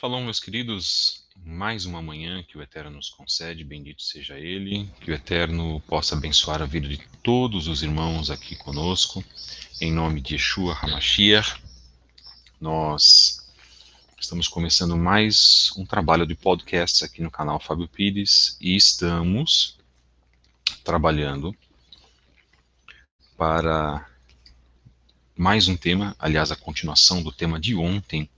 Shalom, meus queridos, mais uma manhã que o Eterno nos concede, bendito seja Ele, que o Eterno possa abençoar a vida de todos os irmãos aqui conosco, em nome de Yeshua HaMashiach. Nós estamos começando mais um trabalho de podcasts aqui no canal Fábio Pires e estamos trabalhando para mais um tema, aliás, a continuação do tema de ontem.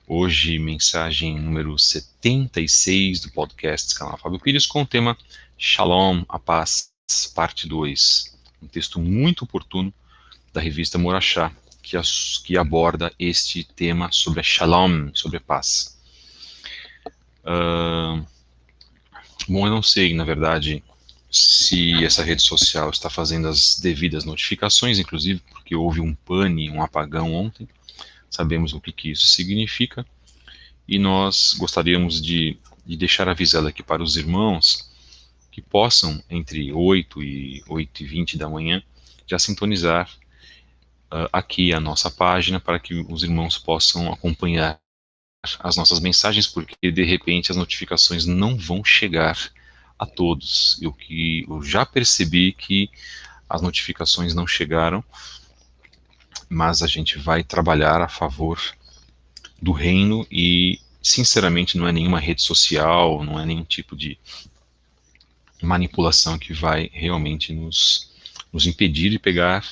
Hoje, mensagem número 76 do podcast Canal Fábio Pires, com o tema Shalom, a Paz, parte 2. Um texto muito oportuno da revista Morachá, que aborda este tema sobre a Shalom, sobre a paz. Bom, eu não sei, na verdade, se essa rede social está fazendo as devidas notificações, inclusive porque houve um pane, um apagão ontem. Sabemos o que isso significa e nós gostaríamos de deixar avisado aqui para os irmãos que possam, entre 8 e 8h20 da manhã, já sintonizar aqui a nossa página para que os irmãos possam acompanhar as nossas mensagens, porque de repente as notificações não vão chegar a todos. Eu já percebi que as notificações não chegaram, mas a gente vai trabalhar a favor do reino e, sinceramente, não é nenhuma rede social, não é nenhum tipo de manipulação que vai realmente nos impedir de pregar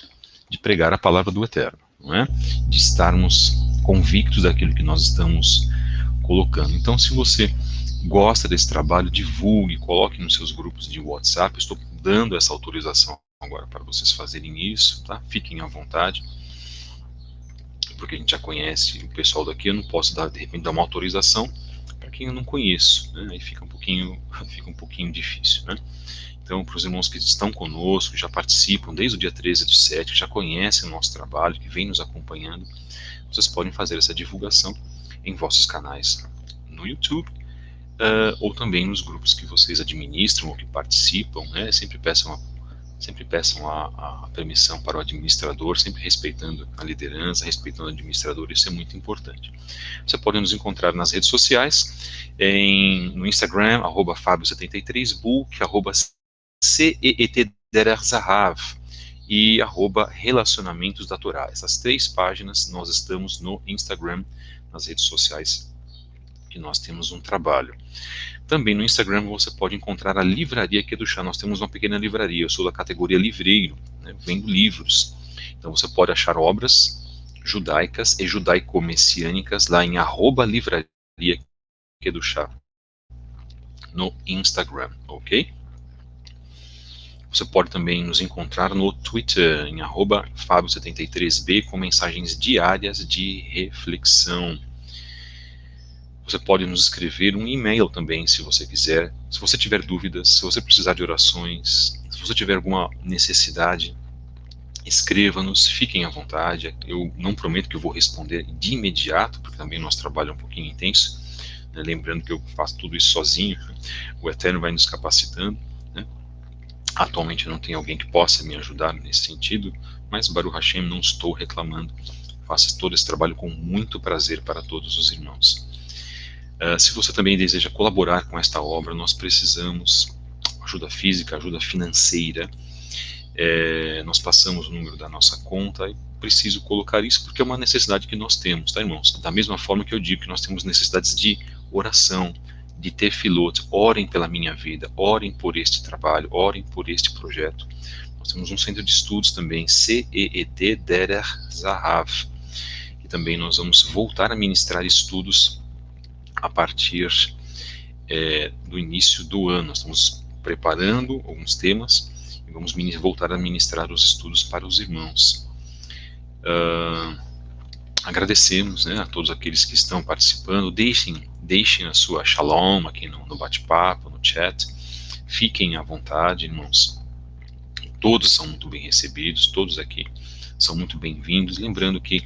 a palavra do Eterno, não é? De estarmos convictos daquilo que nós estamos colocando. Então, se você gosta desse trabalho, divulgue, coloque nos seus grupos de WhatsApp. Estou dando essa autorização agora para vocês fazerem isso, tá? Fiquem à vontade, porque a gente já conhece o pessoal daqui. Eu não posso de repente dar uma autorização para quem eu não conheço, né? Aí fica um pouquinho difícil, né? Então, para os irmãos que estão conosco, já participam desde o dia 13/7, que já conhecem o nosso trabalho, que vêm nos acompanhando, vocês podem fazer essa divulgação em vossos canais no YouTube, ou também nos grupos que vocês administram ou que participam, né? Sempre peçam a permissão para o administrador, sempre respeitando a liderança, respeitando o administrador. Isso é muito importante. Você pode nos encontrar nas redes sociais, no Instagram, @Fabio73, book, @CEET-Zahav e @Relacionamentos da Torá. Essas 3 páginas nós estamos no Instagram, nas redes sociais que nós temos um trabalho. Também no Instagram você pode encontrar a livraria Kedushá. Nós temos uma pequena livraria. Eu sou da categoria livreiro, né, vendo livros. Então você pode achar obras judaicas e judaico-messiânicas lá em @livraria Kedushá no Instagram, ok? Você pode também nos encontrar no Twitter em @Fabio73b com mensagens diárias de reflexão. Você pode nos escrever um e-mail também, se você quiser. Se você tiver dúvidas, se você precisar de orações, se você tiver alguma necessidade, escreva-nos, fiquem à vontade. Eu não prometo que eu vou responder de imediato, porque também nosso trabalho é um pouquinho intenso, né? Lembrando que eu faço tudo isso sozinho, o Eterno vai nos capacitando, né? Atualmente não tem alguém que possa me ajudar nesse sentido, mas Baruch Hashem, não estou reclamando. Faço todo esse trabalho com muito prazer para todos os irmãos. Se você também deseja colaborar com esta obra, nós precisamos ajuda física, ajuda financeira. Nós passamos o número da nossa conta e preciso colocar isso porque é uma necessidade que nós temos, tá, irmãos? Da mesma forma que eu digo que nós temos necessidades de oração, de tefilot. Orem pela minha vida, orem por este trabalho, orem por este projeto. Nós temos um centro de estudos também, CEET Derer Zahav, e também nós vamos voltar a ministrar estudos a partir do início do ano. Nós estamos preparando alguns temas e vamos voltar a ministrar os estudos para os irmãos. Agradecemos, né, a todos aqueles que estão participando. Deixem a sua shalom aqui no bate-papo, no chat. Fiquem à vontade, irmãos. Todos são muito bem recebidos, todos aqui são muito bem-vindos. Lembrando que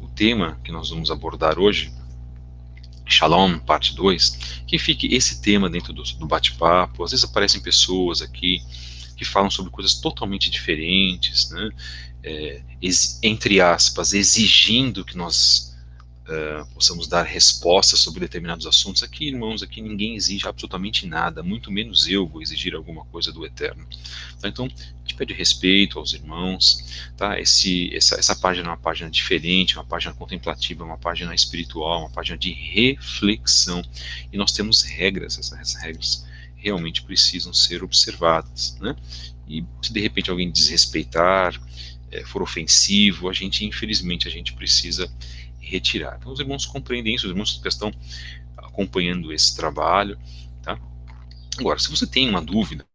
o tema que nós vamos abordar hoje, Shalom, parte 2, que fique esse tema dentro do bate-papo. Às vezes aparecem pessoas aqui que falam sobre coisas totalmente diferentes, né? Entre aspas, exigindo que nós possamos dar respostas sobre determinados assuntos. Aqui, irmãos, aqui ninguém exige absolutamente nada, muito menos eu vou exigir alguma coisa do Eterno. Tá? Então, a gente pede respeito aos irmãos. Tá? Essa página é uma página diferente, uma página contemplativa, uma página espiritual, uma página de reflexão. E nós temos regras, essas regras realmente precisam ser observadas. Né? E se de repente alguém desrespeitar, for ofensivo, infelizmente, a gente precisa retirar. Então os irmãos compreendem isso, os irmãos que estão acompanhando esse trabalho, tá? Agora, se você tem uma dúvida,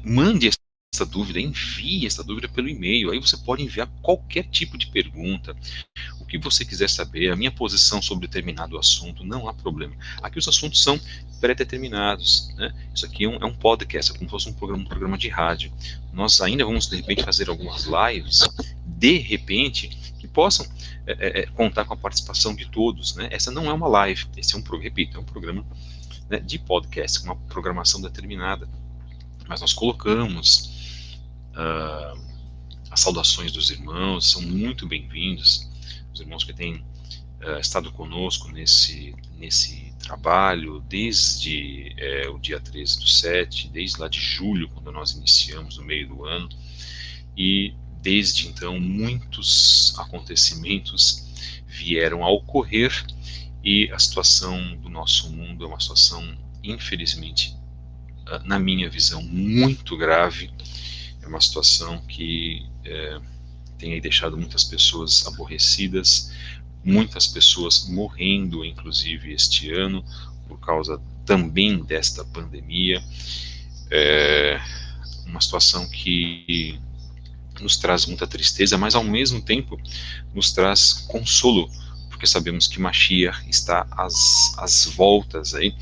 mande essa dúvida, envie essa dúvida pelo e-mail, aí você pode enviar qualquer tipo de pergunta, o que você quiser saber, a minha posição sobre determinado assunto, não há problema. Aqui os assuntos são pré-determinados, né? Isso aqui é um podcast, é como se fosse um programa de rádio. Nós ainda vamos, de repente, fazer algumas lives, de repente, que possam contar com a participação de todos, né? Essa não é uma live, esse é um programa, né, de podcast, com uma programação determinada, mas nós colocamos as saudações dos irmãos, são muito bem-vindos, os irmãos que têm estado conosco nesse trabalho desde o dia 13/7, desde lá de julho, quando nós iniciamos, no meio do ano, e desde então muitos acontecimentos vieram a ocorrer e a situação do nosso mundo é uma situação, infelizmente, na minha visão, muito grave. É uma situação que tem aí deixado muitas pessoas aborrecidas, muitas pessoas morrendo, inclusive este ano, por causa também desta pandemia. Uma situação que nos traz muita tristeza, mas ao mesmo tempo nos traz consolo, porque sabemos que Mashiach está às voltas aí,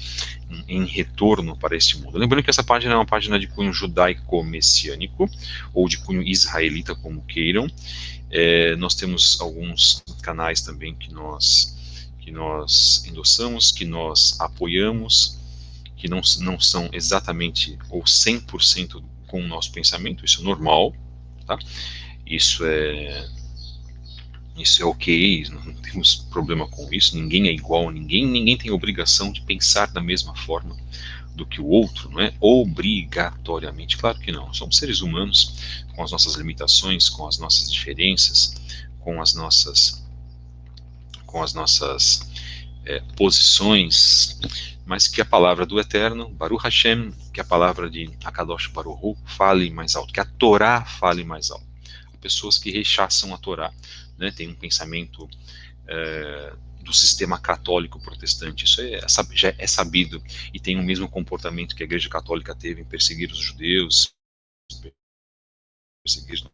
em retorno para este mundo. Lembrando que essa página é uma página de cunho judaico-messiânico, ou de cunho israelita, como queiram. Nós temos alguns canais também que nós endossamos, que nós apoiamos, que não são exatamente ou 100% com o nosso pensamento, isso é normal, tá? Isso é ok, não temos problema com isso, ninguém é igual a ninguém tem obrigação de pensar da mesma forma do que o outro, não é? Obrigatoriamente, claro que não, somos seres humanos, com as nossas limitações, com as nossas diferenças, com as nossas posições, mas que a palavra do Eterno, Baruch Hashem, que a palavra de Akadosh Baruch Hu fale mais alto, que a Torá fale mais alto. Há pessoas que rechaçam a Torá, né, tem um pensamento do sistema católico protestante, isso já é sabido, e tem o mesmo comportamento que a Igreja Católica teve em perseguir os judeus, perseguir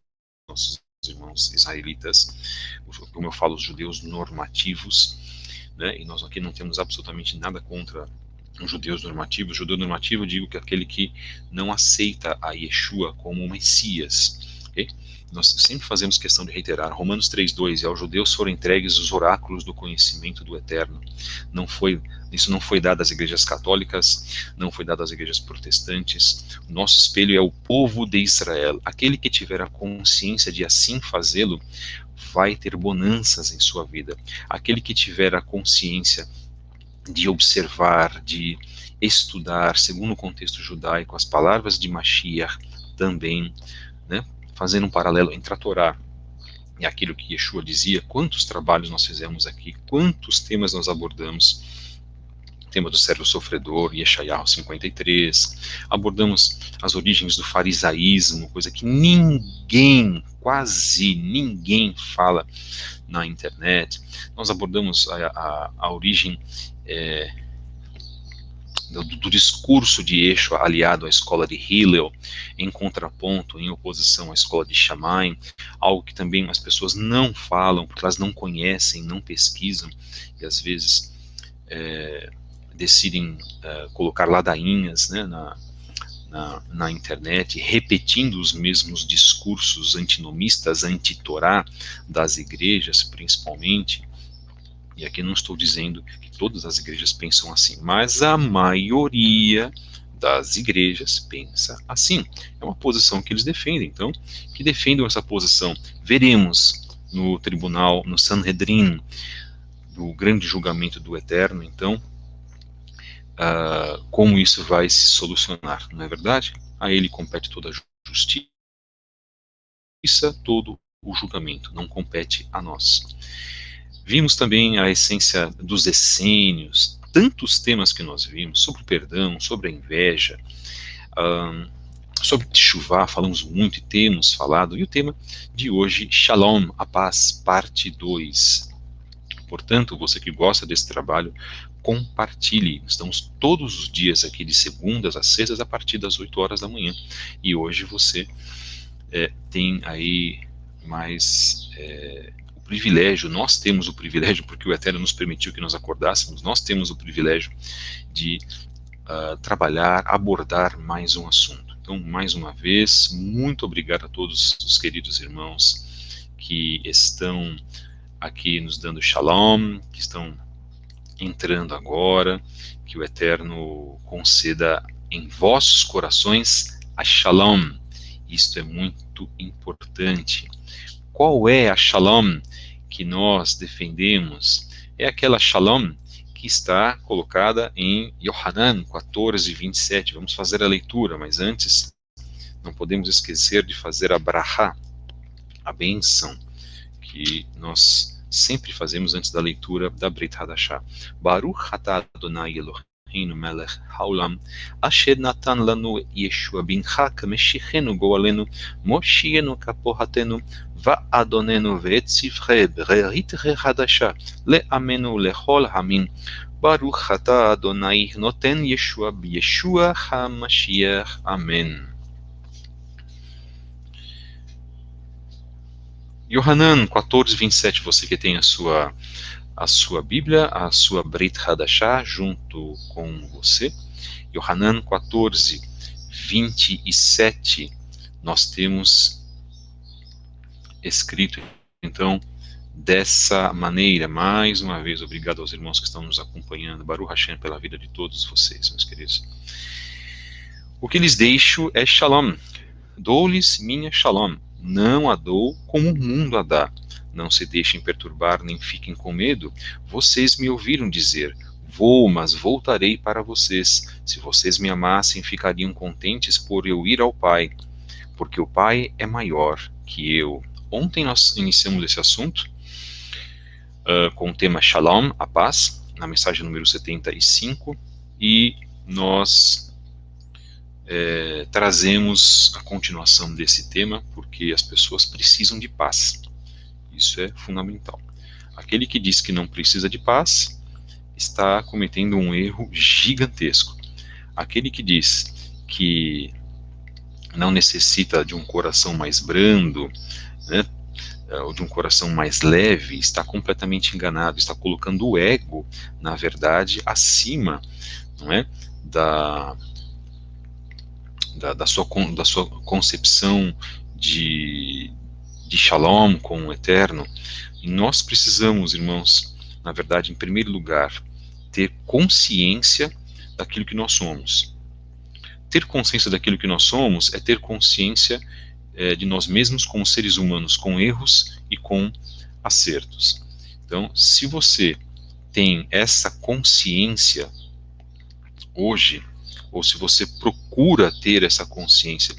nossos irmãos israelitas, como eu falo, os judeus normativos, né, e nós aqui não temos absolutamente nada contra os judeus normativos. Judeu normativo, eu digo que é aquele que não aceita a Yeshua como o Messias, ok? Nós sempre fazemos questão de reiterar, Romanos 3:2, e aos judeus foram entregues os oráculos do conhecimento do Eterno. Isso não foi dado às igrejas católicas, não foi dado às igrejas protestantes. O nosso espelho é o povo de Israel. Aquele que tiver a consciência de assim fazê-lo, vai ter bonanças em sua vida. Aquele que tiver a consciência de observar, de estudar, segundo o contexto judaico, as palavras de Mashiach também, né? Fazendo um paralelo entre a Torá e aquilo que Yeshua dizia, quantos trabalhos nós fizemos aqui, quantos temas nós abordamos, o tema do servo sofredor, Yeshayahu 53, abordamos as origens do farisaísmo, coisa que quase ninguém fala na internet. Nós abordamos a origem do discurso de Yeshua aliado à escola de Hillel, em contraponto, em oposição à escola de Shammai, algo que também as pessoas não falam, porque elas não conhecem, não pesquisam, e às vezes decidem colocar ladainhas, né, na internet, repetindo os mesmos discursos antinomistas, anti-Torá das igrejas, principalmente. E aqui não estou dizendo que todas as igrejas pensam assim, mas a maioria das igrejas pensa assim. É uma posição que eles defendem, então, que defendam essa posição. Veremos no tribunal, no Sanhedrin, do grande julgamento do Eterno, então, como isso vai se solucionar, não é verdade? A ele compete toda a justiça, todo o julgamento, não compete a nós. Vimos também a essência dos essênios, tantos temas que nós vimos, sobre o perdão, sobre a inveja, sobre Teshuvá, falamos muito e temos falado, e o tema de hoje, Shalom, a paz, parte 2. Portanto, você que gosta desse trabalho, compartilhe. Estamos todos os dias aqui, de segundas a sextas, a partir das 8 horas da manhã. E hoje você tem aí mais o privilégio, nós temos o privilégio, porque o Eterno nos permitiu que nós acordássemos, nós temos o privilégio de trabalhar, abordar mais um assunto. Então, mais uma vez, muito obrigado a todos os queridos irmãos que estão aqui nos dando shalom, que estão entrando agora, que o Eterno conceda em vossos corações a shalom. Isto é muito importante. Qual é a shalom que nós defendemos? É aquela shalom que está colocada em Yohanan 14:27. Vamos fazer a leitura, mas antes não podemos esquecer de fazer a brachá, a bênção, que nós sempre fazemos antes da leitura da Brit Hadashah. Baruch atah Adonai Eloheinu melech haolam, asher natan lanu Yeshua bincha kameshichenu goalenu, moshienu kapohatenu, va'adonenu ve'etzivche bererit hadashah, le'amenu lechol hamin, Baruch atah Adonai noten Yeshua b'Yeshua HaMashiach. Amém. Yohanan 14:27, você que tem a sua Bíblia, a sua Brit Hadashah junto com você. Yohanan 14:27, nós temos escrito, então, dessa maneira. Mais uma vez, obrigado aos irmãos que estão nos acompanhando. Baruch Hashem pela vida de todos vocês, meus queridos. O que lhes deixo é shalom. Dou-lhes minha shalom. Não a dou como o mundo a dá. Não se deixem perturbar, nem fiquem com medo. Vocês me ouviram dizer, vou, mas voltarei para vocês. Se vocês me amassem, ficariam contentes por eu ir ao Pai, porque o Pai é maior que eu. Ontem nós iniciamos esse assunto com o tema Shalom, a paz, na mensagem número 75, e nós trazemos a continuação desse tema, porque as pessoas precisam de paz. Isso é fundamental. Aquele que diz que não precisa de paz está cometendo um erro gigantesco. Aquele que diz que não necessita de um coração mais brando, né, ou de um coração mais leve, está completamente enganado, está colocando o ego, na verdade, acima, não é, da sua concepção de shalom com o Eterno. E nós precisamos, irmãos, na verdade, em primeiro lugar, ter consciência daquilo que nós somos. Ter consciência daquilo que nós somos é ter consciência de nós mesmos como seres humanos, com erros e com acertos. Então, se você tem essa consciência hoje, ou se você procura ter essa consciência,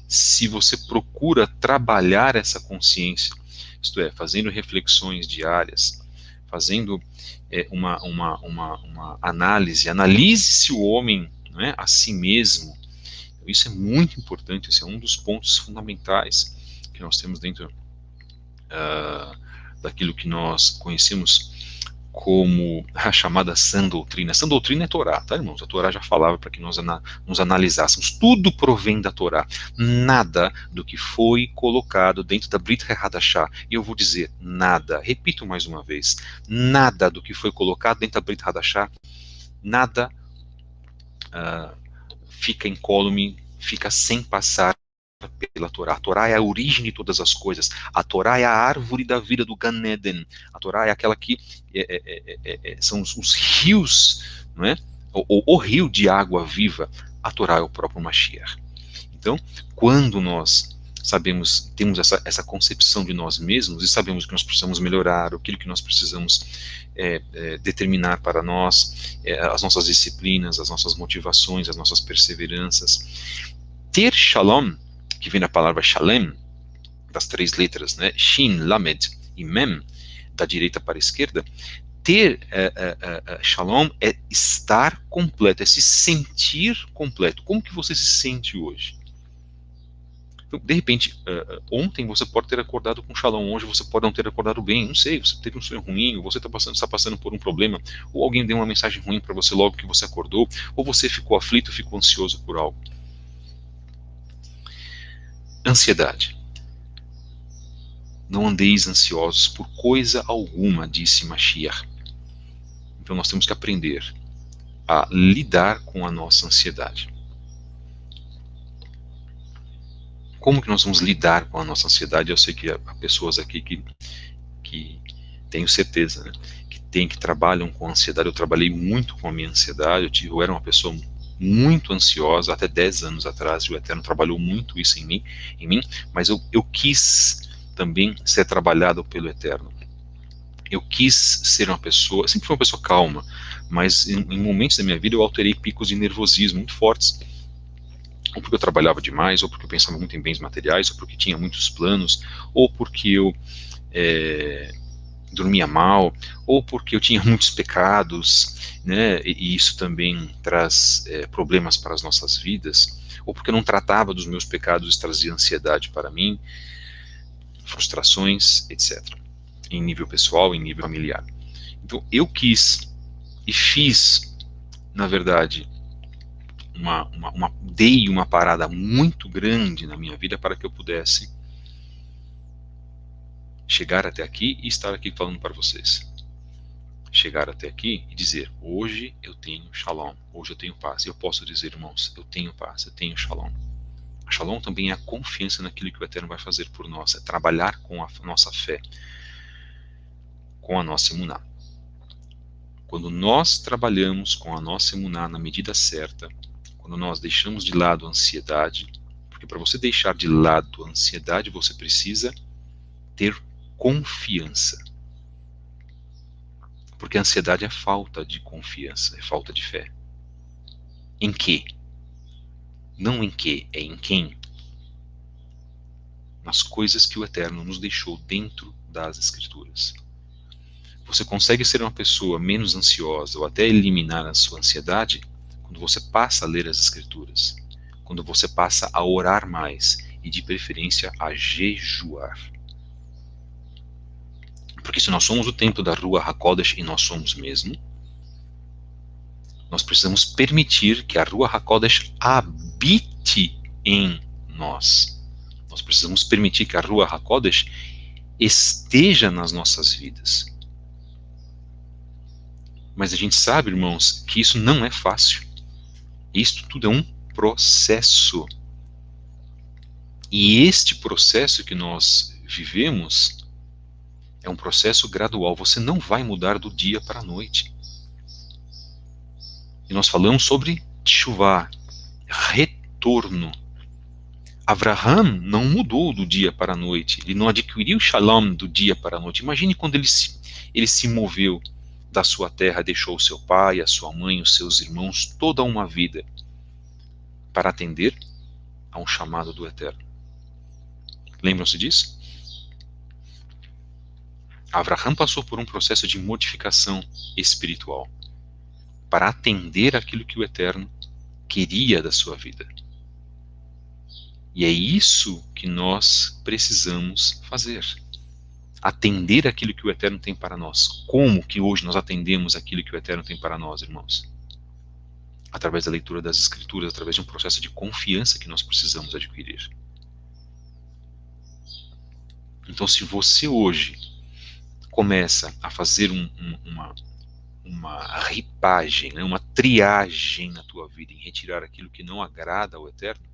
se você procura trabalhar essa consciência, isto é, fazendo reflexões diárias, fazendo uma análise, analise-se o homem, não é, a si mesmo. Isso é muito importante, esse é um dos pontos fundamentais que nós temos dentro daquilo que nós conhecemos como a chamada sã doutrina. Sã doutrina é Torá, tá, irmãos? A Torá já falava para que nós nos analisássemos. Tudo provém da Torá. Nada do que foi colocado dentro da Brit Hadashah, e eu vou dizer nada, repito mais uma vez, nada do que foi colocado dentro da Brit Hadashah, nada fica incólume, fica sem passar pela Torá. A Torá é a origem de todas as coisas. A Torá é a árvore da vida do Gan Eden. A Torá é aquela que são os rios, não é? O rio de água viva. A Torá é o próprio Mashiach. Então, quando nós temos essa concepção de nós mesmos e sabemos que nós precisamos melhorar, aquilo que nós precisamos determinar para nós, as nossas disciplinas, as nossas motivações, as nossas perseveranças. Ter shalom, que vem da palavra shalem, das 3 letras, né, Shin, Lamed e Mem, da direita para a esquerda, ter shalom é estar completo, é se sentir completo. Como que você se sente hoje? Então, de repente, ontem você pode ter acordado com shalom, hoje você pode não ter acordado bem, não sei, você teve um sonho ruim, ou você está passando por um problema, ou alguém deu uma mensagem ruim para você logo que você acordou, ou você ficou aflito, ficou ansioso por algo. Ansiedade. Não andeis ansiosos por coisa alguma, disse Mashiach. Então nós temos que aprender a lidar com a nossa ansiedade. Como que nós vamos lidar com a nossa ansiedade? Eu sei que há pessoas aqui que tenho certeza, né, que trabalham com ansiedade. Eu trabalhei muito com a minha ansiedade, eu era uma pessoa muito ansiosa até 10 anos atrás, e o Eterno trabalhou muito isso em mim, mas eu quis também ser trabalhado pelo Eterno. Eu quis ser uma pessoa, sempre fui uma pessoa calma, mas em momentos da minha vida eu alterei picos de nervosismo muito fortes, ou porque eu trabalhava demais, ou porque eu pensava muito em bens materiais, ou porque tinha muitos planos, ou porque eu dormia mal, ou porque eu tinha muitos pecados, né, e isso também traz problemas para as nossas vidas, ou porque eu não tratava dos meus pecados, isso trazia ansiedade para mim, frustrações, etc. Em nível pessoal, em nível familiar. Então eu quis e fiz, na verdade, dei uma parada muito grande na minha vida para que eu pudesse chegar até aqui e estar aqui falando para vocês. Chegar até aqui e dizer, hoje eu tenho shalom, hoje eu tenho paz. E eu posso dizer, irmãos, eu tenho paz, eu tenho shalom. A shalom também é a confiança naquilo que o Eterno vai fazer por nós, é trabalhar com a nossa fé, com a nossa emuná. Quando nós trabalhamos com a nossa emuná na medida certa, quando nós deixamos de lado a ansiedade, porque para você deixar de lado a ansiedade, você precisa ter confiança. Porque a ansiedade é falta de confiança, é falta de fé. Em quê? Não em quê, é em quem? Nas coisas que o Eterno nos deixou dentro das Escrituras. Você consegue ser uma pessoa menos ansiosa ou até eliminar a sua ansiedade quando você passa a ler as Escrituras, quando você passa a orar mais e de preferência a jejuar. Porque se nós somos o templo da Ruach HaKodesh, e nós somos mesmo, nós precisamos permitir que a Ruach HaKodesh habite em nós. Nós precisamos permitir que a Ruach HaKodesh esteja nas nossas vidas. Mas a gente sabe, irmãos, que isso não é fácil. Isto tudo é um processo. E este processo que nós vivemos é um processo gradual. Você não vai mudar do dia para a noite. E nós falamos sobre teshuvah, retorno. Avraham não mudou do dia para a noite. Ele não adquiriu shalom do dia para a noite. Imagine quando ele se moveu da sua terra, deixou o seu pai, a sua mãe, os seus irmãos, toda uma vida para atender a um chamado do Eterno. Lembram-se disso? Avraham passou por um processo de modificação espiritual para atender aquilo que o Eterno queria da sua vida. E é isso que nós precisamos fazer. Atender aquilo que o Eterno tem para nós. Como que hoje nós atendemos aquilo que o Eterno tem para nós, irmãos? Através da leitura das Escrituras, através de um processo de confiança que nós precisamos adquirir. Então, se você hoje começa a fazer uma ripagem, né, uma triagem na tua vida, em retirar aquilo que não agrada ao Eterno,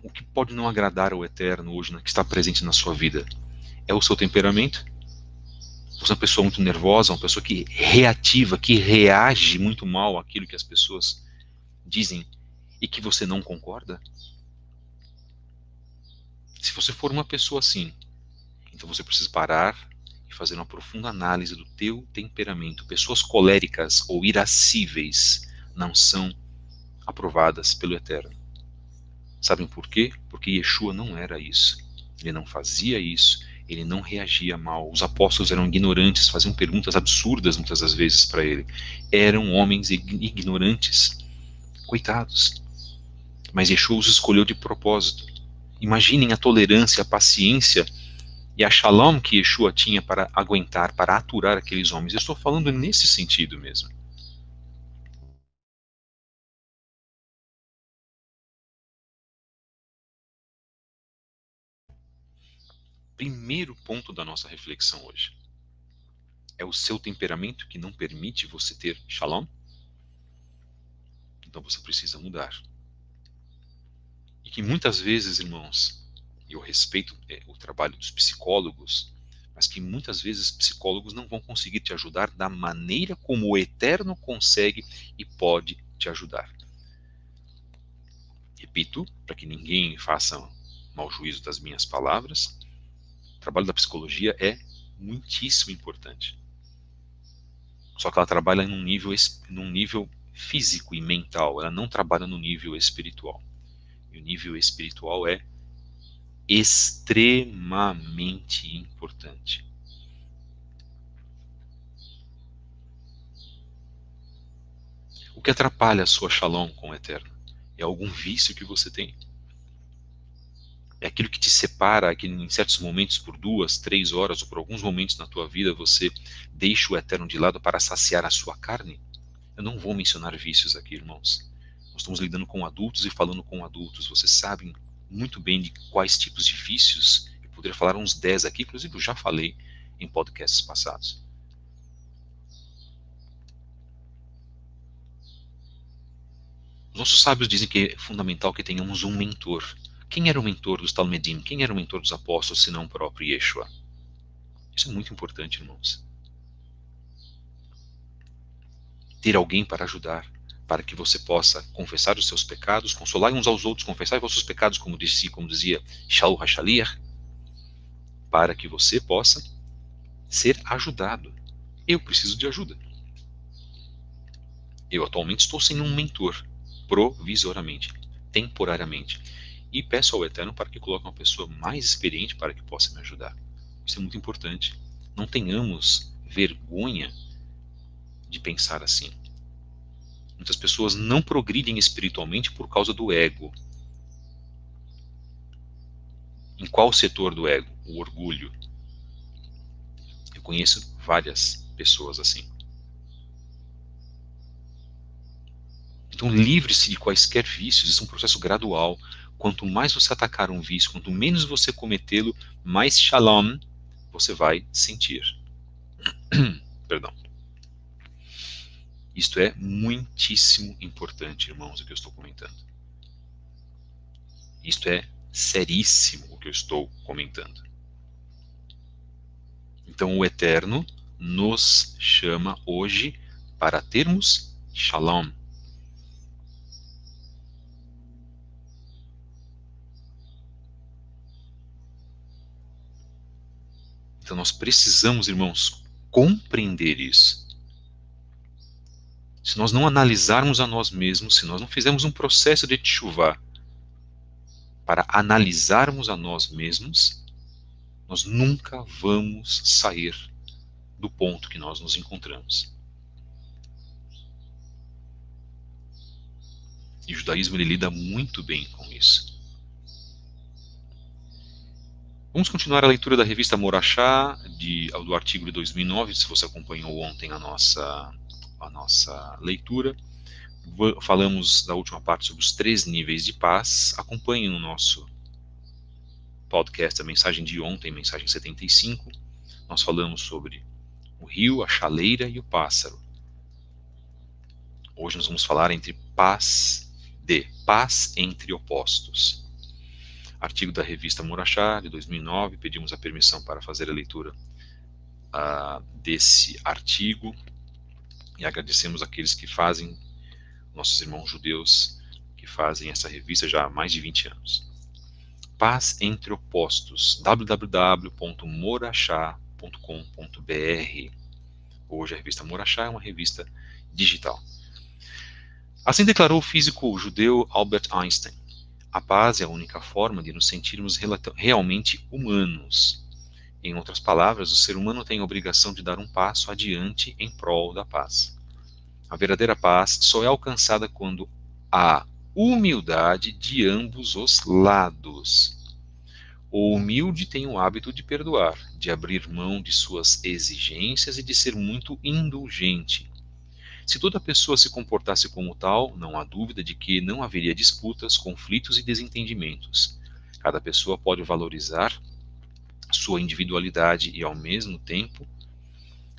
o que pode não agradar ao Eterno hoje, né, que está presente na sua vida? É o seu temperamento? Você é uma pessoa muito nervosa, uma pessoa que reativa, que reage muito mal àquilo que as pessoas dizem e que você não concorda? Se você for uma pessoa assim, então você precisa parar e fazer uma profunda análise do teu temperamento. Pessoas coléricas ou irascíveis não são aprovadas pelo Eterno. Sabem por quê? Porque Yeshua não era isso. Ele não fazia isso, ele não reagia mal. Os apóstolos eram ignorantes, faziam perguntas absurdas muitas das vezes para ele. Eram homens ignorantes, coitados. Mas Yeshua os escolheu de propósito. Imaginem a tolerância, a paciência e a shalom que Yeshua tinha para aguentar, para aturar aqueles homens. Eu estou falando nesse sentido mesmo. Primeiro ponto da nossa reflexão hoje. É o seu temperamento que não permite você ter shalom? Então você precisa mudar. E que muitas vezes, irmãos, eu respeito o trabalho dos psicólogos, mas que muitas vezes psicólogos não vão conseguir te ajudar da maneira como o Eterno consegue e pode te ajudar. Repito, para que ninguém faça mau juízo das minhas palavras, o trabalho da psicologia é muitíssimo importante. Só que ela trabalha num nível físico e mental, ela não trabalha no nível espiritual. E o nível espiritual é extremamente importante. O que atrapalha a sua shalom com o Eterno? É algum vício que você tem? É aquilo que te separa, que em certos momentos, por 2, 3 horas, ou por alguns momentos na tua vida, você deixa o Eterno de lado para saciar a sua carne? Eu não vou mencionar vícios aqui, irmãos. Nós estamos lidando com adultos e falando com adultos. Vocês sabem muito bem de quais tipos de vícios. Eu poderia falar uns 10 aqui, inclusive eu já falei em podcasts passados. Os nossos sábios dizem que é fundamental que tenhamos um mentor. Quem era o mentor dos Talmedim? Quem era o mentor dos apóstolos, se não o próprio Yeshua? Isso é muito importante, irmãos. Ter alguém para ajudar, para que você possa confessar os seus pecados, consolar uns aos outros, confessar os vossos pecados, como dizia Shaul HaShaliach, para que você possa ser ajudado. Eu preciso de ajuda. Eu atualmente estou sem um mentor, provisoriamente, temporariamente, e peço ao Eterno para que coloque uma pessoa mais experiente para que possa me ajudar. Isso é muito importante. Não tenhamos vergonha de pensar assim. Muitas pessoas não progridem espiritualmente por causa do ego. Em qual setor do ego? O orgulho. Eu conheço várias pessoas assim. Então livre-se de quaisquer vícios, isso é um processo gradual. Quanto mais você atacar um vício, quanto menos você cometê-lo, mais shalom você vai sentir. Perdão. Isto é muitíssimo importante, irmãos, o que eu estou comentando. Isto é seríssimo o que eu estou comentando. Então o Eterno nos chama hoje para termos shalom. Então nós precisamos, irmãos, compreender isso. Se nós não analisarmos a nós mesmos, se nós não fizermos um processo de teshuvah para analisarmos a nós mesmos, nós nunca vamos sair do ponto que nós nos encontramos. E o judaísmo ele lida muito bem com isso. Vamos continuar a leitura da revista Morachá, do artigo de 2009, se você acompanhou ontem a nossa leitura. Falamos da última parte sobre os 3 níveis de paz. Acompanhe no nosso podcast a mensagem de ontem, mensagem 75. Nós falamos sobre o rio, a chaleira e o pássaro. Hoje nós vamos falar paz entre opostos. Artigo da revista Morachá, de 2009, pedimos a permissão para fazer a leitura desse artigo e agradecemos aqueles que fazem, nossos irmãos judeus, que fazem essa revista já há mais de 20 anos. Paz entre Opostos, www.morachá.com.br. Hoje a revista Morachá é uma revista digital. Assim declarou o físico judeu Albert Einstein: a paz é a única forma de nos sentirmos realmente humanos. Em outras palavras, o ser humano tem a obrigação de dar um passo adiante em prol da paz. A verdadeira paz só é alcançada quando há humildade de ambos os lados. O humilde tem o hábito de perdoar, de abrir mão de suas exigências e de ser muito indulgente. Se toda pessoa se comportasse como tal, não há dúvida de que não haveria disputas, conflitos e desentendimentos. Cada pessoa pode valorizar sua individualidade e, ao mesmo tempo,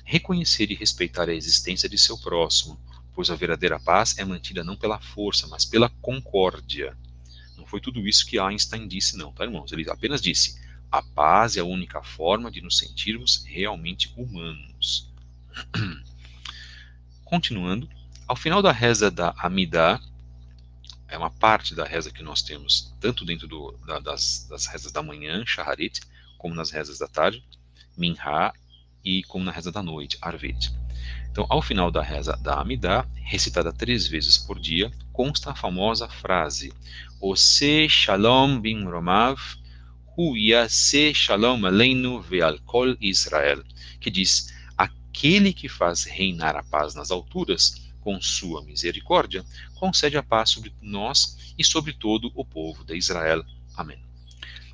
reconhecer e respeitar a existência de seu próximo, pois a verdadeira paz é mantida não pela força, mas pela concórdia. Não foi tudo isso que Einstein disse, não, tá, irmãos? Ele apenas disse: a paz é a única forma de nos sentirmos realmente humanos. Continuando, ao final da reza da Amidah, é uma parte da reza que nós temos tanto dentro das rezas da manhã, Shaharit, como nas rezas da tarde, Minha, e como na reza da noite, Arvit. Então, ao final da reza da Amidah, recitada 3 vezes por dia, consta a famosa frase: Ose Shalom Bimromav, Hu Yaseh Shalom Aleinu Ve'al Kol Israel, que diz: aquele que faz reinar a paz nas alturas, com sua misericórdia, concede a paz sobre nós e sobre todo o povo de Israel. Amém.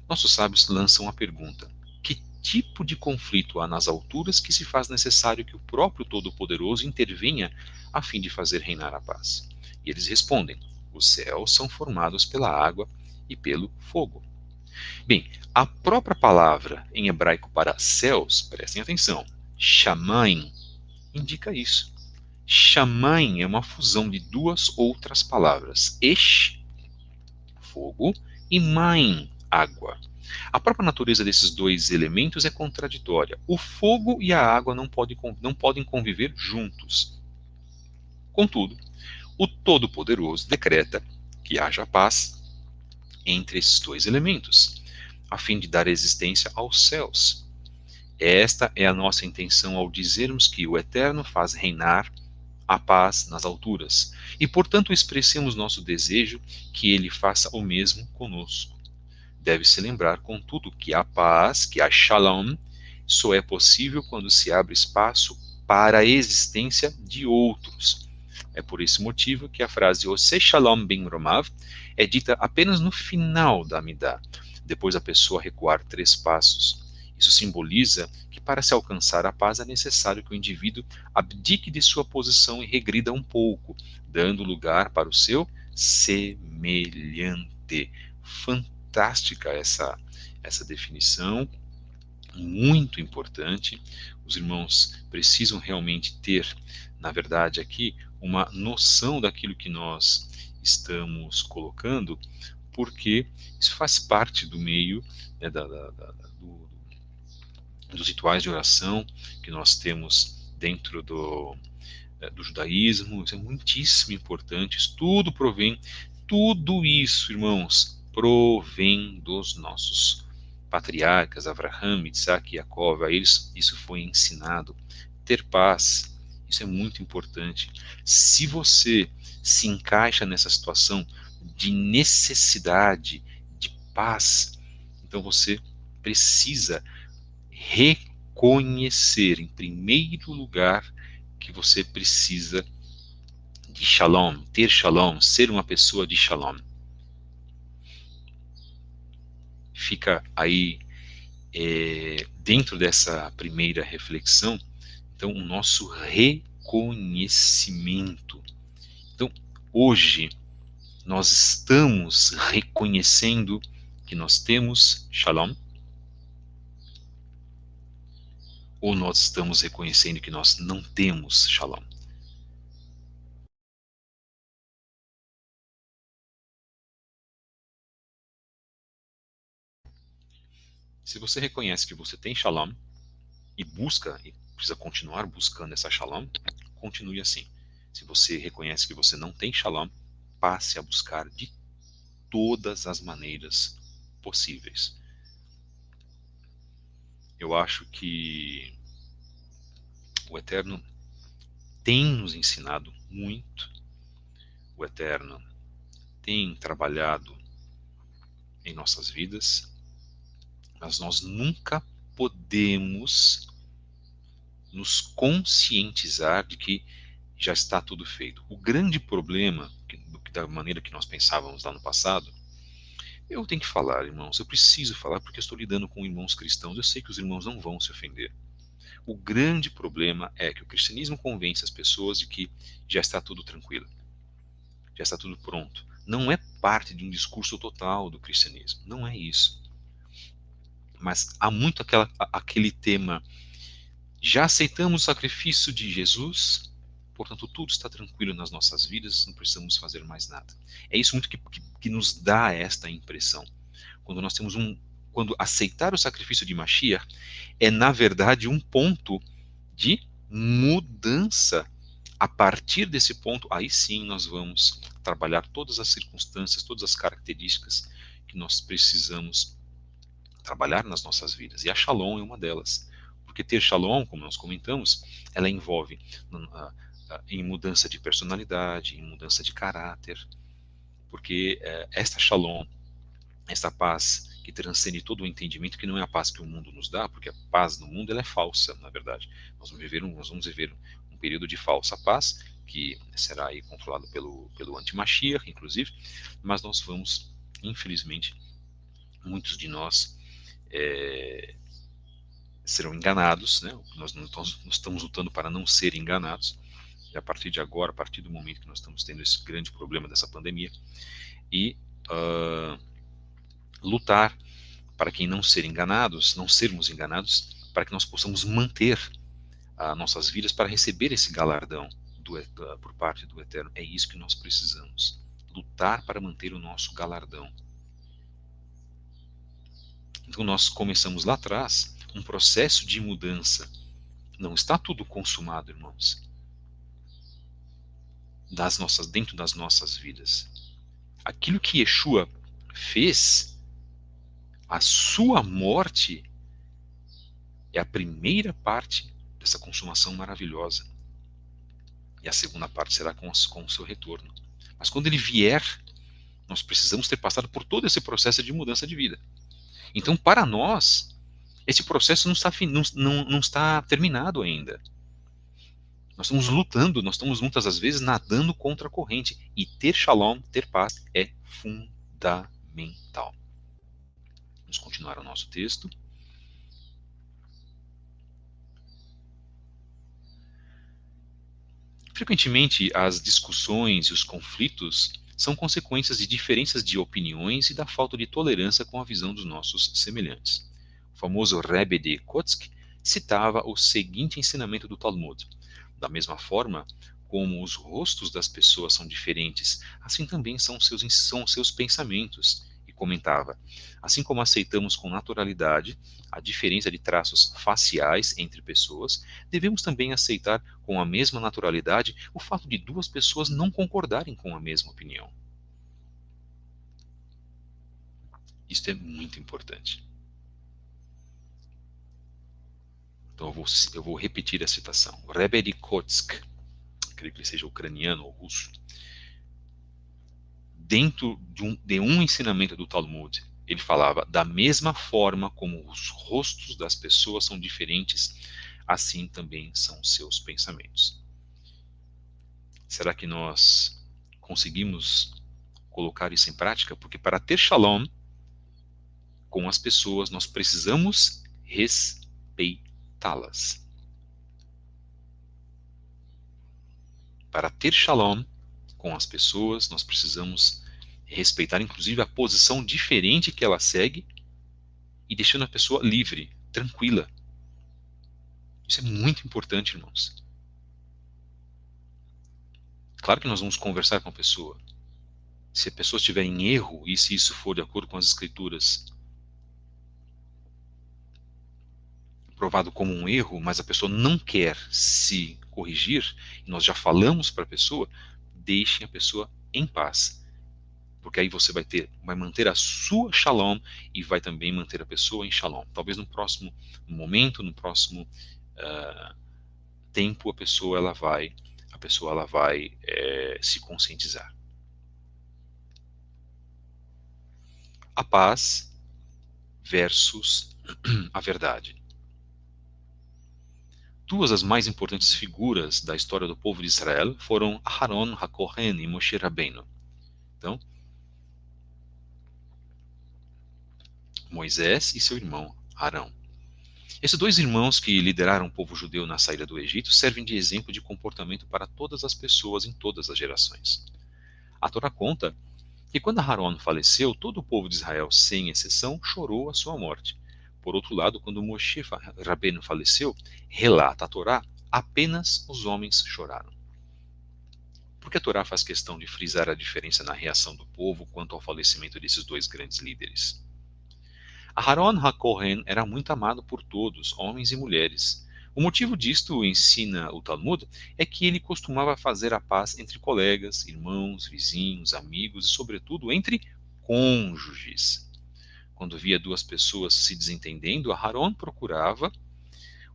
Nossos sábios lançam a pergunta: que tipo de conflito há nas alturas que se faz necessário que o próprio Todo-Poderoso intervenha a fim de fazer reinar a paz? E eles respondem: os céus são formados pela água e pelo fogo. Bem, a própria palavra em hebraico para céus, prestem atenção, Shamaim, indica isso. Shamaim é uma fusão de 2 outras palavras, Esh, fogo, e Maim, água. A própria natureza desses 2 elementos é contraditória. O fogo e a água não podem conviver juntos. Contudo, o Todo-Poderoso decreta que haja paz entre esses 2 elementos, a fim de dar existência aos céus. Esta é a nossa intenção ao dizermos que o Eterno faz reinar a paz nas alturas, e portanto expressemos nosso desejo que ele faça o mesmo conosco. Deve-se lembrar, contudo, que a paz, que a Shalom, só é possível quando se abre espaço para a existência de outros. É por esse motivo que a frase Ose Shalom Ben Romav é dita apenas no final da Amidah, depois da pessoa recuar 3 passos. Isso simboliza que para se alcançar a paz é necessário que o indivíduo abdique de sua posição e regrida um pouco, dando lugar para o seu semelhante. Fantástica essa definição, muito importante. Os irmãos precisam realmente ter, na verdade, aqui uma noção daquilo que nós estamos colocando, porque isso faz parte do meio, né, dos rituais de oração que nós temos dentro do judaísmo. Isso é muitíssimo importante. Isso tudo isso, irmãos, provém dos nossos patriarcas, Avraham, Isaac e Jacó. A eles isso foi ensinado. Ter paz, isso é muito importante. Se você se encaixa nessa situação de necessidade de paz, então você precisa reconhecer, em primeiro lugar, que você precisa de shalom, ter shalom, ser uma pessoa de shalom. Fica aí dentro dessa primeira reflexão, então, o nosso reconhecimento. Então, hoje, nós estamos reconhecendo que nós temos shalom, ou nós estamos reconhecendo que nós não temos shalom? Se você reconhece que você tem shalom e busca, e precisa continuar buscando essa shalom, continue assim. Se você reconhece que você não tem shalom, passe a buscar de todas as maneiras possíveis. Eu acho que o Eterno tem nos ensinado muito, o Eterno tem trabalhado em nossas vidas, mas nós nunca podemos nos conscientizar de que já está tudo feito. O grande problema, da maneira que nós pensávamos lá no passado, eu tenho que falar, irmãos, eu preciso falar porque eu estou lidando com irmãos cristãos, eu sei que os irmãos não vão se ofender. O grande problema é que o cristianismo convence as pessoas de que já está tudo tranquilo, já está tudo pronto. Não é parte de um discurso total do cristianismo, não é isso. Mas há muito aquele tema, já aceitamos o sacrifício de Jesus, portanto tudo está tranquilo nas nossas vidas, não precisamos fazer mais nada. É isso muito que nos dá esta impressão. Quando nós temos quando aceitar o sacrifício de Mashiach é na verdade um ponto de mudança. A partir desse ponto, aí sim nós vamos trabalhar todas as circunstâncias, todas as características que nós precisamos trabalhar nas nossas vidas. E a Shalom é uma delas. Porque ter Shalom, como nós comentamos, ela envolve em mudança de personalidade, em mudança de caráter. Porque esta Shalom, esta paz que transcende todo o entendimento, que não é a paz que o mundo nos dá, porque a paz no mundo ela é falsa, na verdade. Nós vamos viver um período de falsa paz, que será aí controlado pelo anti-Mashiach, inclusive, mas nós vamos, infelizmente, muitos de nós serão enganados, né? Nós estamos lutando para não ser enganados, e a partir de agora, a partir do momento que nós estamos tendo esse grande problema dessa pandemia, e lutar para que não sermos enganados, para que nós possamos manter nossas vidas para receber esse galardão por parte do Eterno. É isso que nós precisamos. Lutar para manter o nosso galardão. Então nós começamos lá atrás um processo de mudança. Não está tudo consumado, irmãos. Dentro das nossas vidas. Aquilo que Yeshua fez, a sua morte, é a primeira parte dessa consumação maravilhosa. E a segunda parte será com o seu retorno. Mas quando ele vier, nós precisamos ter passado por todo esse processo de mudança de vida. Então, para nós, esse processo não está terminado ainda. Nós estamos lutando, nós estamos muitas das vezes nadando contra a corrente. E ter Shalom, ter paz, é fundamental. Vamos continuar o nosso texto. Frequentemente, as discussões e os conflitos são consequências de diferenças de opiniões e da falta de tolerância com a visão dos nossos semelhantes. O famoso Rebbe de Kotsk citava o seguinte ensinamento do Talmud: da mesma forma como os rostos das pessoas são diferentes, assim também são seus pensamentos. E comentava: assim como aceitamos com naturalidade a diferença de traços faciais entre pessoas, devemos também aceitar com a mesma naturalidade o fato de duas pessoas não concordarem com a mesma opinião. Isto é muito importante. Então eu vou repetir a citação. Rebbe de Kotsk, creio que ele seja ucraniano ou russo, dentro de um ensinamento do Talmud, ele falava: da mesma forma como os rostos das pessoas são diferentes, assim também são seus pensamentos. Será que nós conseguimos colocar isso em prática? Porque para ter Shalom com as pessoas, nós precisamos respeitá-las. Para ter Shalom com as pessoas, nós precisamos respeitar, inclusive, a posição diferente que ela segue e deixando a pessoa livre, tranquila. Isso é muito importante, irmãos. Claro que nós vamos conversar com a pessoa. Se a pessoa estiver em erro e se isso for de acordo com as escrituras provado como um erro, mas a pessoa não quer se corrigir, e nós já falamos para a pessoa, deixem a pessoa em paz. porque aí você vai manter a sua shalom e vai também manter a pessoa em shalom. Talvez no próximo momento, no próximo tempo, a pessoa ela vai se conscientizar. A paz versus a verdade. Duas das mais importantes figuras da história do povo de Israel foram Aharon HaKohen e Moshe Rabbeinu. Então, Moisés e seu irmão Arão. Esses dois irmãos que lideraram o povo judeu na saída do Egito servem de exemplo de comportamento para todas as pessoas em todas as gerações. A Torá conta que quando Aharon faleceu, todo o povo de Israel, sem exceção, chorou a sua morte. Por outro lado, quando Moshe Rabbeinu faleceu, relata a Torá, apenas os homens choraram. Por que a Torá faz questão de frisar a diferença na reação do povo quanto ao falecimento desses dois grandes líderes? Aharon HaKohen era muito amado por todos, homens e mulheres. O motivo disto, ensina o Talmud, é que ele costumava fazer a paz entre colegas, irmãos, vizinhos, amigos e, sobretudo, entre cônjuges. Quando via duas pessoas se desentendendo, Aharon procurava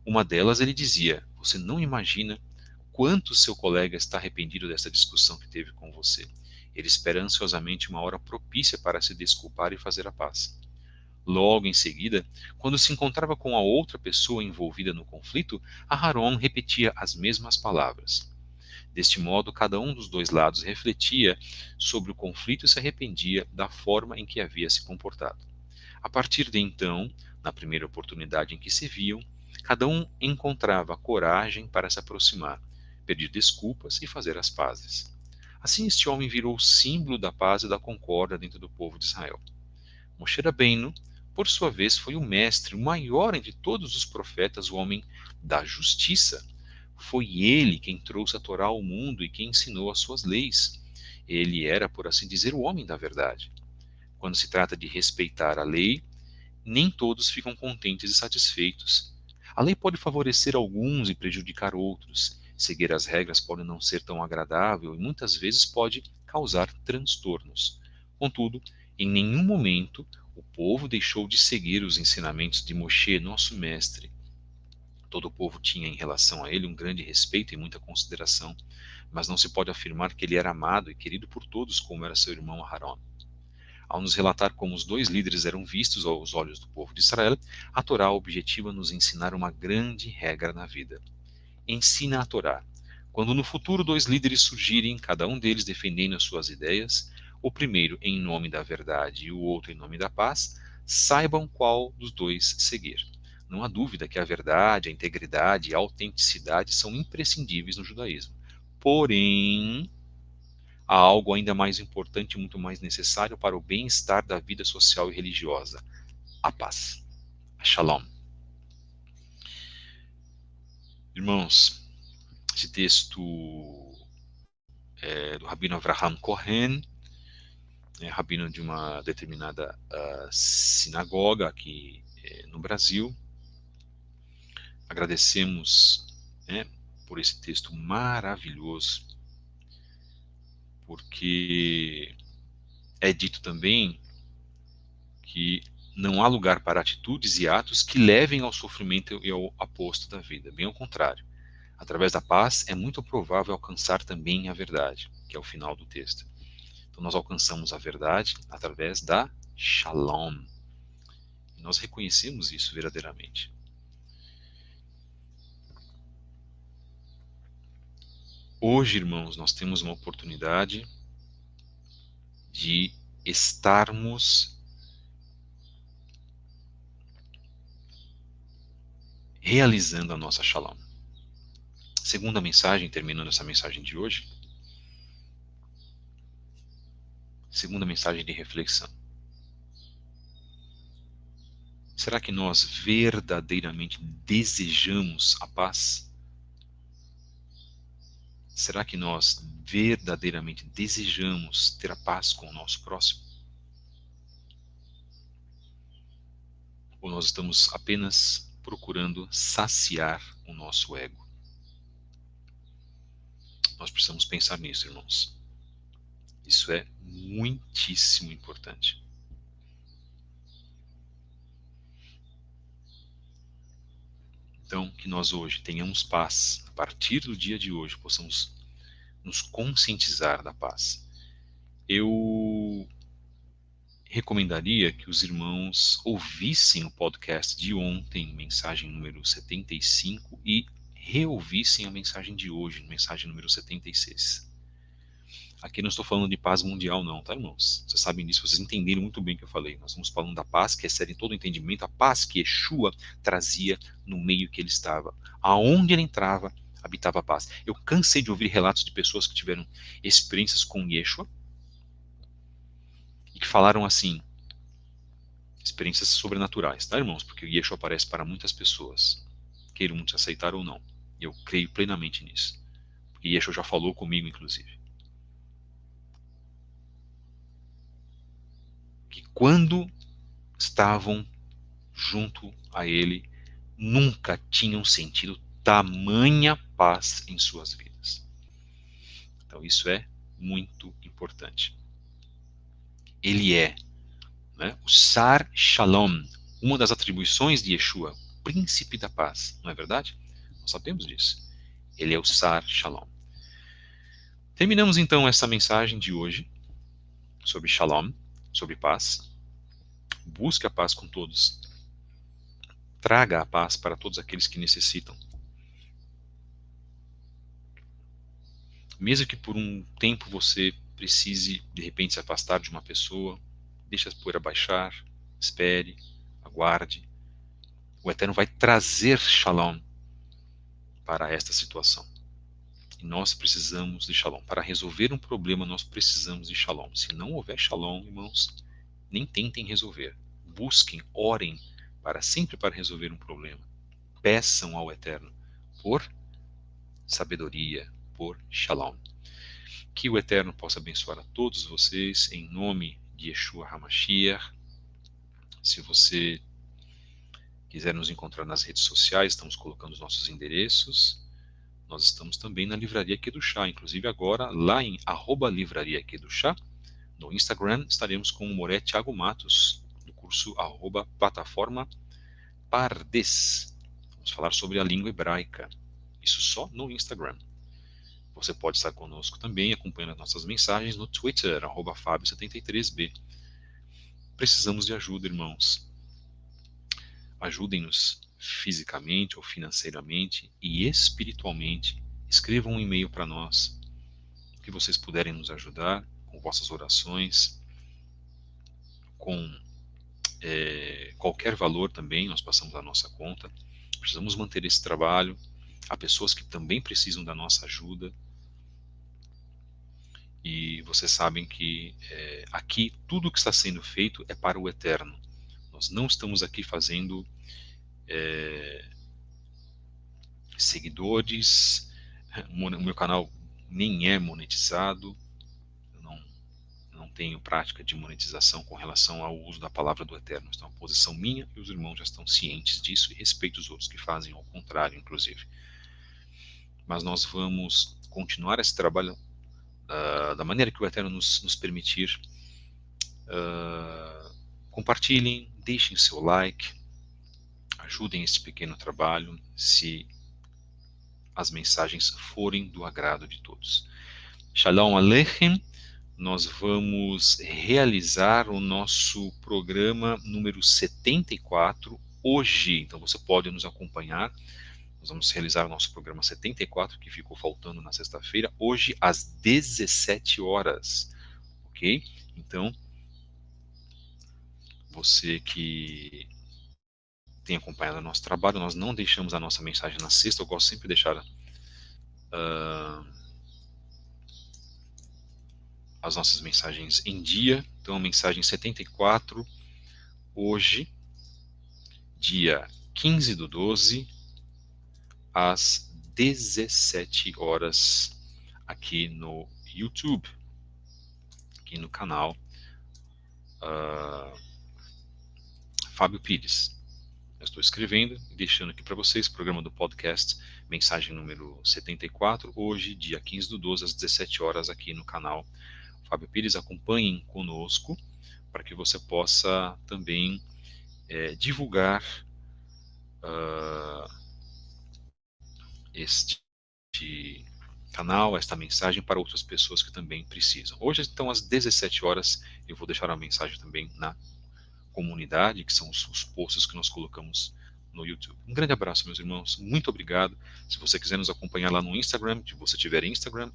uma delas. Ele dizia: "Você não imagina quanto seu colega está arrependido dessa discussão que teve com você. Ele espera ansiosamente uma hora propícia para se desculpar e fazer a paz." Logo em seguida, quando se encontrava com a outra pessoa envolvida no conflito, Aharon repetia as mesmas palavras. Deste modo, cada um dos dois lados refletia sobre o conflito e se arrependia da forma em que havia se comportado. A partir de então, na primeira oportunidade em que se viam, cada um encontrava coragem para se aproximar, pedir desculpas e fazer as pazes. Assim, este homem virou o símbolo da paz e da concórdia dentro do povo de Israel. Moshe Rabbeinu, por sua vez, foi o mestre, o maior entre todos os profetas, o homem da justiça. Foi ele quem trouxe a Torá ao mundo e quem ensinou as suas leis. Ele era, por assim dizer, o homem da verdade. Quando se trata de respeitar a lei, nem todos ficam contentes e satisfeitos. A lei pode favorecer alguns e prejudicar outros. Seguir as regras pode não ser tão agradável e muitas vezes pode causar transtornos. Contudo, em nenhum momento o povo deixou de seguir os ensinamentos de Moshe, nosso mestre. Todo o povo tinha em relação a ele um grande respeito e muita consideração, mas não se pode afirmar que ele era amado e querido por todos como era seu irmão Aharon. Ao nos relatar como os dois líderes eram vistos aos olhos do povo de Israel, a Torá objetiva nos ensinar uma grande regra na vida. Ensina a Torá. Quando no futuro dois líderes surgirem, cada um deles defendendo as suas ideias, o primeiro em nome da verdade e o outro em nome da paz, saibam qual dos dois seguir. Não há dúvida que a verdade, a integridade e a autenticidade são imprescindíveis no judaísmo. Porém, há algo ainda mais importante e muito mais necessário para o bem-estar da vida social e religiosa: a paz, a shalom. Irmãos, esse texto é do Rabino Avraham Cohen, rabino de uma determinada sinagoga aqui no Brasil. Agradecemos, por esse texto maravilhoso, porque é dito também que não há lugar para atitudes e atos que levem ao sofrimento e ao aposto da vida. Bem ao contrário. Através da paz é muito provável alcançar também a verdade, que é o final do texto. Então nós alcançamos a verdade através da Shalom. E nós reconhecemos isso verdadeiramente. Hoje, irmãos, nós temos uma oportunidade de estarmos realizando a nossa Shalom. Segunda mensagem, terminando essa mensagem de hoje. Segunda mensagem de reflexão. Será que nós verdadeiramente desejamos a paz? Será que nós verdadeiramente desejamos ter a paz com o nosso próximo? Ou nós estamos apenas procurando saciar o nosso ego? Nós precisamos pensar nisso, irmãos. Isso é muitíssimo importante. Então, que nós hoje tenhamos paz. A partir do dia de hoje, possamos nos conscientizar da paz. Eu recomendaria que os irmãos ouvissem o podcast de ontem, mensagem número 75, e reouvissem a mensagem de hoje, mensagem número 76. Aqui não estou falando de paz mundial não, tá, irmãos? Vocês sabem disso, vocês entenderam muito bem o que eu falei. Nós estamos falando da paz que excede todo o entendimento, a paz que Yeshua trazia no meio que ele estava. Aonde ele entrava, habitava a paz. Eu cansei de ouvir relatos de pessoas que tiveram experiências com Yeshua e que falaram assim, experiências sobrenaturais, tá, irmãos? Porque o Yeshua aparece para muitas pessoas, queiram muitos aceitar ou não. Eu creio plenamente nisso. Porque Yeshua já falou comigo, inclusive. Que quando estavam junto a ele, nunca tinham sentido tamanha paz em suas vidas. Então isso é muito importante. Ele é, né, o Sar Shalom, uma das atribuições de Yeshua, príncipe da paz, não é verdade? Nós sabemos disso. Ele é o Sar Shalom. Terminamos então essa mensagem de hoje sobre Shalom, sobre paz. Busque a paz com todos. Traga a paz para todos aqueles que necessitam. Mesmo que por um tempo você precise, de repente, se afastar de uma pessoa, deixe a poeira baixar, espere, aguarde. O Eterno vai trazer Shalom para esta situação. E nós precisamos de Shalom. Para resolver um problema, nós precisamos de Shalom. Se não houver Shalom, irmãos, nem tentem resolver. Busquem, orem sempre para resolver um problema. Peçam ao Eterno por sabedoria, por Shalom. Que o Eterno possa abençoar a todos vocês, em nome de Yeshua HaMashiach. Se você quiser nos encontrar nas redes sociais, estamos colocando os nossos endereços. Nós estamos também na Livraria Kedushá, inclusive agora lá em @Livraria Kedushá. No Instagram estaremos com o Moré Thiago Matos, no curso @Plataforma Pardes. Vamos falar sobre a língua hebraica. Isso só no Instagram. Você pode estar conosco também, acompanhando as nossas mensagens no Twitter, @Fabio73b. Precisamos de ajuda, irmãos. Ajudem-nos fisicamente ou financeiramente e espiritualmente. Escrevam um e-mail para nós, que vocês puderem nos ajudar com vossas orações, com qualquer valor também, nós passamos a nossa conta. Precisamos manter esse trabalho. Há pessoas que também precisam da nossa ajuda. E vocês sabem que aqui tudo que está sendo feito é para o Eterno. Nós não estamos aqui fazendo seguidores. O meu canal nem é monetizado. Eu não tenho prática de monetização com relação ao uso da palavra do Eterno. Então, é uma posição minha e os irmãos já estão cientes disso e respeito os outros que fazem ao contrário, inclusive. Mas nós vamos continuar esse trabalho da maneira que o Eterno nos permitir. Compartilhem, deixem seu like, ajudem esse pequeno trabalho, se as mensagens forem do agrado de todos. Shalom Aleichem. Nós vamos realizar o nosso programa número 74 hoje. Então você pode nos acompanhar. Nós vamos realizar o nosso programa 74, que ficou faltando na sexta-feira, hoje às 17 horas. Ok? Então, você que tem acompanhado o nosso trabalho, nós não deixamos a nossa mensagem na sexta. Eu gosto sempre de deixar as nossas mensagens em dia. Então, a mensagem 74, hoje, dia 15/12, às 17 horas, aqui no YouTube, aqui no canal Fábio Pires. Eu estou escrevendo e deixando aqui para vocês o programa do podcast, mensagem número 74, hoje, dia 15/12, às 17 horas, aqui no canal Fábio Pires, acompanhem conosco para que você possa também divulgar este canal, esta mensagem para outras pessoas que também precisam. Hoje, então, às 17 horas, eu vou deixar uma mensagem também na comunidade, que são os posts que nós colocamos no YouTube. Um grande abraço, meus irmãos, muito obrigado. Se você quiser nos acompanhar lá no Instagram, se você tiver Instagram,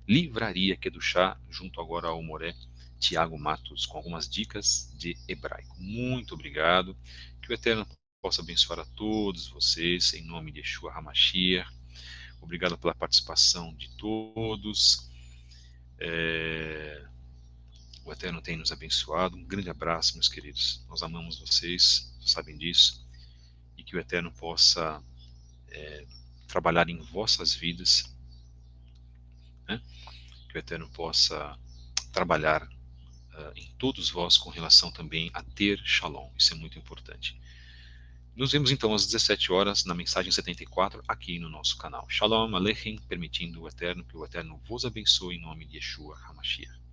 @livraria que do chá, junto agora ao Moré Tiago Matos, com algumas dicas de hebraico. Muito obrigado, que o Eterno possa abençoar a todos vocês, em nome de Yeshua HaMashiach. Obrigado pela participação de todos. O Eterno tem nos abençoado. Um grande abraço, meus queridos. Nós amamos vocês, sabem disso. E que o Eterno possa trabalhar em vossas vidas, né? Que o Eterno possa trabalhar em todos vós com relação também a ter Shalom. Isso é muito importante. Nos vemos então às 17 horas na mensagem 74 aqui no nosso canal. Shalom Aleichem, permitindo o Eterno, que o Eterno vos abençoe em nome de Yeshua HaMashiach.